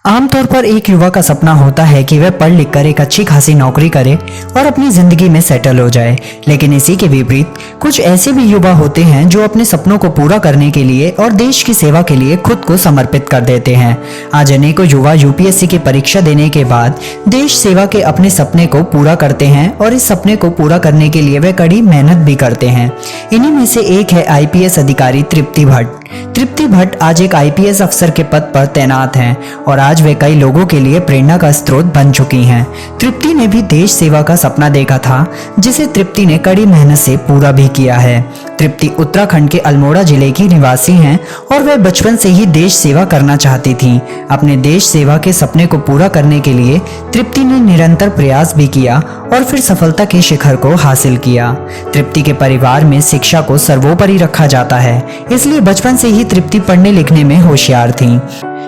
आमतौर पर एक युवा का सपना होता है कि वह पढ़ लिख कर एक अच्छी खासी नौकरी करे और अपनी जिंदगी में सेटल हो जाए। लेकिन इसी के विपरीत कुछ ऐसे भी युवा होते हैं जो अपने सपनों को पूरा करने के लिए और देश की सेवा के लिए खुद को समर्पित कर देते हैं। आज अनेकों युवा यूपीएससी की परीक्षा देने के बाद देश सेवा के अपने सपने को पूरा करते हैं और इस सपने को पूरा करने के लिए वे कड़ी मेहनत भी करते हैं। इन्हीं में से एक है आईपीएस अधिकारी तृप्ति भट्ट। तृप्ति भट्ट आज एक आईपीएस अफसर के पद पर तैनात हैं और आज वे कई लोगों के लिए प्रेरणा का स्रोत बन चुकी हैं। तृप्ति ने भी देश सेवा का सपना देखा था, जिसे तृप्ति ने कड़ी मेहनत से पूरा भी किया है। तृप्ति उत्तराखंड के अल्मोड़ा जिले की निवासी हैं और वह बचपन से ही देश सेवा करना चाहती थीं। अपने देश सेवा के सपने को पूरा करने के लिए तृप्ति ने निरंतर प्रयास भी किया और फिर सफलता के शिखर को हासिल किया। तृप्ति के परिवार में शिक्षा को सर्वोपरि रखा जाता है, इसलिए बचपन से ही तृप्ति पढ़ने लिखने में होशियार थी।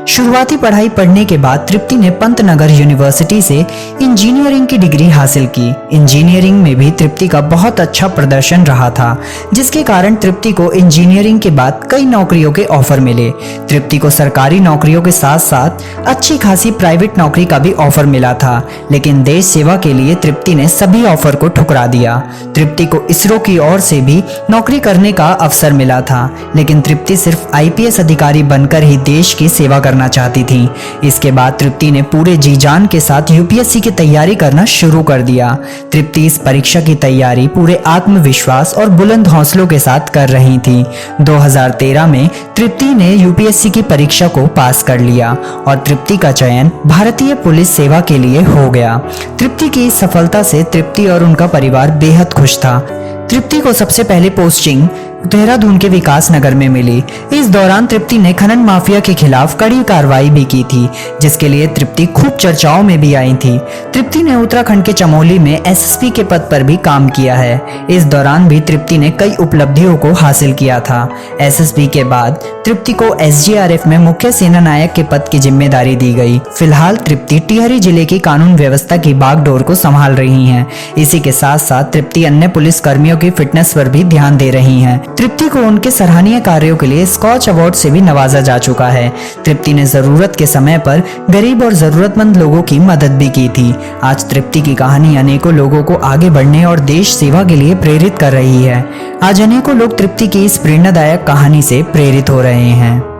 शुरुआती पढ़ाई पढ़ने के बाद तृप्ति ने पंतनगर यूनिवर्सिटी से इंजीनियरिंग की डिग्री हासिल की। इंजीनियरिंग में भी तृप्ति का बहुत अच्छा प्रदर्शन रहा था, जिसके कारण तृप्ति को इंजीनियरिंग के बाद कई नौकरियों के ऑफर मिले। तृप्ति को सरकारी नौकरियों के साथ साथ अच्छी खासी प्राइवेट नौकरी का भी ऑफर मिला था, लेकिन देश सेवा के लिए तृप्ति ने सभी ऑफर को ठुकरा दिया। तृप्ति को इसरो की ओर से भी नौकरी करने का अवसर मिला था, लेकिन तृप्ति सिर्फ आईपीएस अधिकारी बनकर ही देश की सेवा करना चाहती थी। इसके बाद तृप्ति ने पूरे जी जान के साथ यूपीएससी की तैयारी करना शुरू कर दिया। तृप्ति इस परीक्षा की तैयारी पूरे आत्मविश्वास और बुलंद हौसलों के साथ कर रही थी। 2013 में तृप्ति ने यूपीएससी की परीक्षा को पास कर लिया और तृप्ति का चयन भारतीय पुलिस सेवा के लिए हो गया। तृप्ति की इस सफलता से तृप्ति और उनका परिवार बेहद खुश था। तृप्ति को सबसे पहले पोस्टिंग देहरादून के विकास नगर में मिली। इस दौरान तृप्ति ने खनन माफिया के खिलाफ कड़ी कार्रवाई भी की थी, जिसके लिए तृप्ति खूब चर्चाओं में भी आई थी। तृप्ति ने उत्तराखंड के चमोली में एसएसपी के पद पर भी काम किया है। इस दौरान भी तृप्ति ने कई उपलब्धियों को हासिल किया था। एसएसपी के बाद तृप्ति को एसडीआरएफ में मुख्य सेना नायक के पद की जिम्मेदारी दी गई। फिलहाल तृप्ति टिहरी जिले की कानून व्यवस्था की बागडोर को संभाल रही हैं। इसी के साथ साथ तृप्ति अन्य पुलिस कर्मियों की फिटनेस पर भी ध्यान दे रही हैं। तृप्ति को उनके सराहनीय कार्यों के लिए स्कॉच अवार्ड से भी नवाजा जा चुका है। तृप्ति ने जरूरत के समय पर गरीब और जरूरतमंद लोगों की मदद भी की थी। आज तृप्ति की कहानी अनेकों लोगों को आगे बढ़ने और देश सेवा के लिए प्रेरित कर रही है। आज अनेकों लोग तृप्ति की इस प्रेरणादायक कहानी से प्रेरित हो रहे हैं।